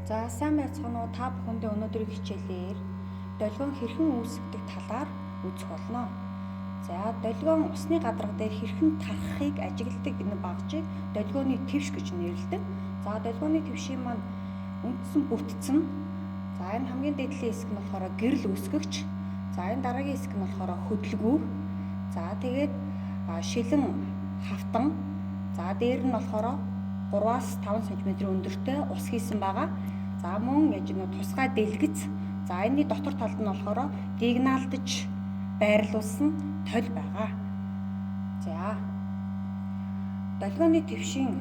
За сайн байцгаана уу, та бүхэндээ өнөөдрийн хичээлээр долгион хэрхэн үүсгдэг талаар үзэх болно. За долгион усны гадарга дээр хэрхэн тархахыг ажигладаг энэ багжийг долгионы твш гэж нэрлэдэг. За долгионы твшийн маань үндсэн бүтцэн. За энэ хамгийн дээдлийн хэсэг нь болохоор гэрэл үүсгэгч. За энэ дараагийн хэсэг нь болохоор хөдөлгүүр. За тэгээд шилэн хавтан. За дээр нь болохоор 3-5 см өндөртэй ус хийсэн байгаа. За мөн яж нэг тусгай дэлгэц. За энэний дотор талд нь болохоор дигналдж байрлуулсан толь байгаа. За долгионы твшийн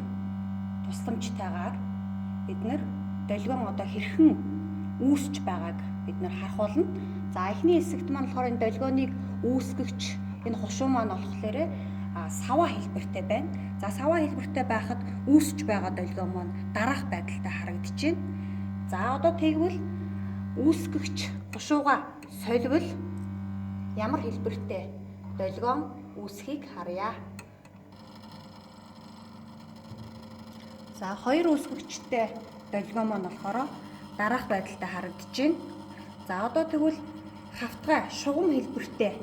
тусламжтайгаар бид нэр долгион одоо хэрхэн үүсч байгааг бид нэр харах болно. За эхний хэсэгт маань болохоор энэ долгионыг үүсгэгч энэ хушуу маань болохоор саваа хэлбэртэй байна. За саваа хэлбэртэй байхад үүсч байгаа долгион маань дараах байдалтай харагдчихэв. За одоо тэгвэл үүсгэгч хушууга соливол ямар хэлбэртэй долгион үүсхийг харъя. За хоёр үүсгэгчтэй долгион маань болохоор дараах байдалтай харагдчихэв. За одоо тэгвэл хавтгай шугам хэлбэртэй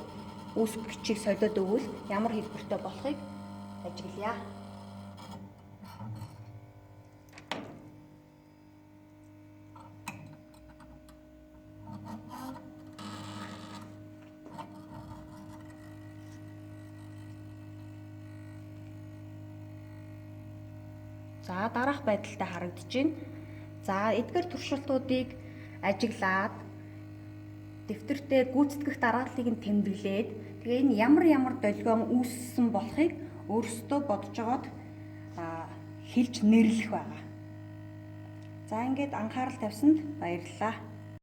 үүсгэгчийг солиод өгвөл ямар хэлбэртэй болохыг ажиглая. За дараах байдалтай харагдчихэв. За эдгээр туршилтуудыг ажиглаад дэвтэртээ гүйцэтгэх дараадлалыг нь тэмдэглээд тэгээ энэ ямар долгион үүссэн болохыг өөрсдөө бодож жоод хэлж нэрлэх байгаа. За ингээд анхаарал тавьсанд баярлалаа.